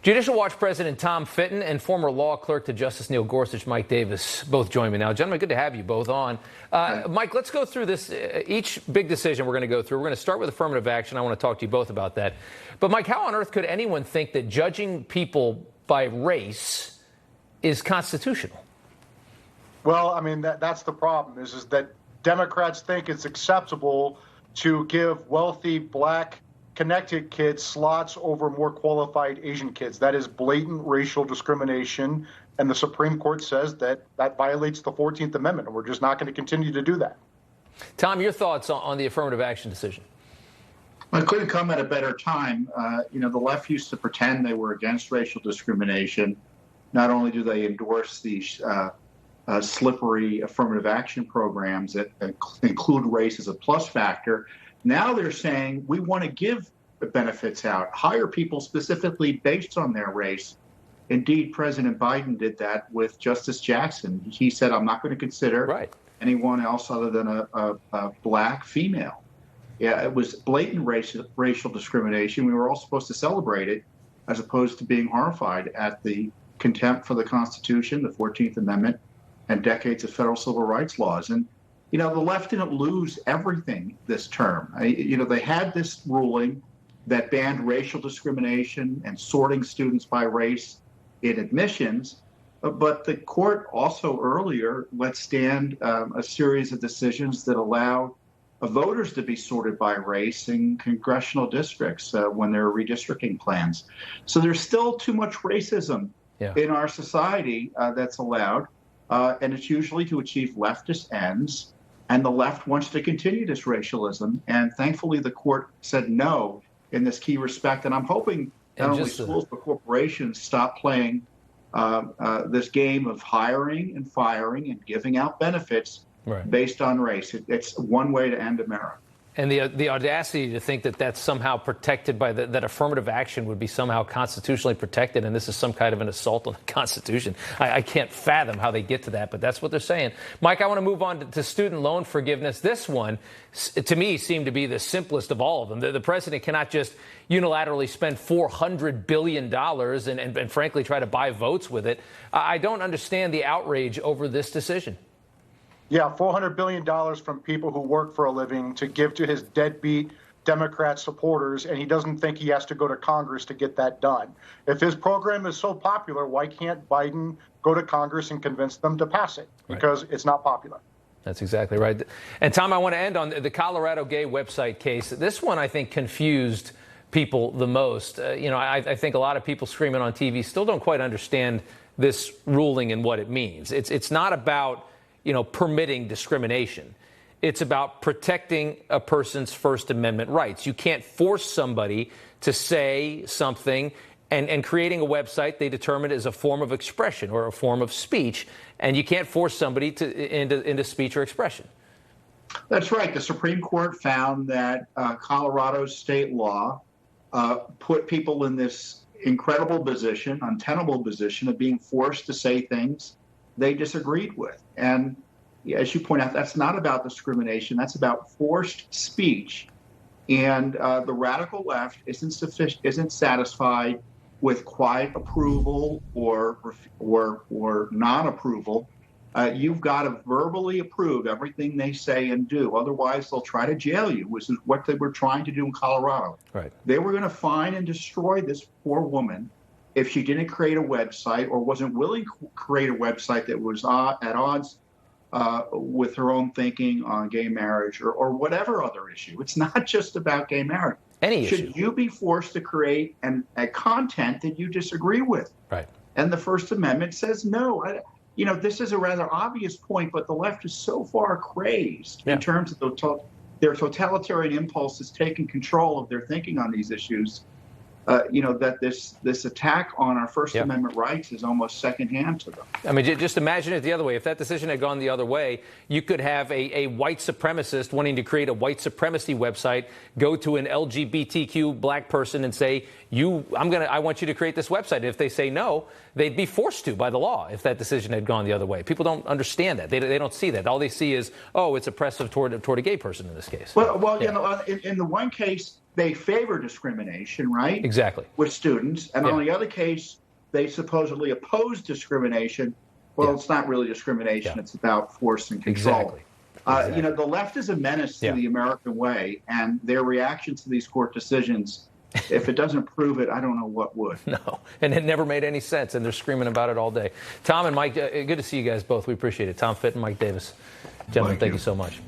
Judicial Watch President Tom Fitton and former law clerk to Justice Neil Gorsuch, Mike Davis, both join me now. Gentlemen, good to have you both on. Mike, let's go through this. Each big decision we're going to go through. We're going to start with affirmative action. I want to talk to you both about that. But, Mike, how on earth could anyone think that judging people by race is constitutional? Well, I mean, that's the problem, is that Democrats think it's acceptable to give wealthy black connected kids slots over more qualified Asian kids. That is blatant racial discrimination, and the Supreme Court says that violates the 14th Amendment, and we're just not going to continue to do that. Tom, your thoughts on the affirmative action decision? Well, it couldn't come at a better time. The left used to pretend they were against racial discrimination. Not only do they endorse these slippery affirmative action programs that include race as a plus factor, now they're saying we want to give the benefits out, hire people specifically based on their race. Indeed, President Biden did that with Justice Jackson. He said, I'm not going to consider anyone else other than a black female. Yeah, it was blatant racial discrimination. We were all supposed to celebrate it as opposed to being horrified at the contempt for the Constitution, the 14th Amendment, and decades of federal civil rights laws. And the left didn't lose everything this term. They had this ruling that banned racial discrimination and sorting students by race in admissions, but the court also earlier let stand a series of decisions that allow voters to be sorted by race in congressional districts when there are redistricting plans. So there's still too much racism in our society that's allowed, and it's usually to achieve leftist ends. And the left wants to continue this racialism. And thankfully, the court said no in this key respect. And I'm hoping not only schools but corporations stop playing this game of hiring and firing and giving out benefits based on race. It's one way to end America. And the audacity to think that that's somehow protected by that affirmative action would be somehow constitutionally protected, and this is some kind of an assault on the Constitution. I can't fathom how they get to that, but that's what they're saying. Mike, I want to move on to student loan forgiveness. This one, to me, seemed to be the simplest of all of them. The president cannot just unilaterally spend $400 billion and frankly, try to buy votes with it. I don't understand the outrage over this decision. Yeah, $400 billion from people who work for a living to give to his deadbeat Democrat supporters, and he doesn't think he has to go to Congress to get that done. If his program is so popular, why can't Biden go to Congress and convince them to pass it? Because it's not popular. That's exactly right. And, Tom, I want to end on the Colorado gay website case. This one, I think, confused people the most. I think a lot of people screaming on TV still don't quite understand this ruling and what it means. It's not about permitting discrimination. It's about protecting a person's First Amendment rights. You can't force somebody to say something, and creating a website they determine is a form of expression or a form of speech, and you can't force somebody into speech or expression. That's right. The Supreme Court found that Colorado's state law put people in this incredible position, untenable position of being forced to say things they disagreed with. And as you point out, that's not about discrimination. That's about forced speech. And the radical left isn't satisfied with quiet approval or non-approval. You've got to verbally approve everything they say and do. Otherwise, they'll try to jail you, which is what they were trying to do in Colorado. Right. They were going to fine and destroy this poor woman if she didn't create a website or wasn't willing to create a website that was at odds with her own thinking on gay marriage or whatever other issue. It's not just about gay marriage. Any issue. Should you be forced to create a content that you disagree with? Right. And the First Amendment says no. This is a rather obvious point, but the left is so far crazed in terms of their totalitarian impulses taking control of their thinking on these issues. That this attack on our First Amendment rights is almost secondhand to them. I mean, just imagine it the other way. If that decision had gone the other way, you could have a white supremacist wanting to create a white supremacy website, go to an LGBTQ black person and say, I want you to create this website. And if they say no, they'd be forced to by the law if that decision had gone the other way. People don't understand that. They don't see that. All they see is, it's oppressive toward a gay person in this case. Well, in the one case, they favor discrimination, right? Exactly. With students. And on the other case, they supposedly oppose discrimination. Well, it's not really discrimination. It's about force and control. Exactly. You know, the left is a menace to the American way, and their reaction to these court decisions, if it doesn't prove it, I don't know what would. No, and it never made any sense, and they're screaming about it all day. Tom and Mike, good to see you guys both. We appreciate it. Tom Fitton, Mike Davis. Gentlemen, thank you so much.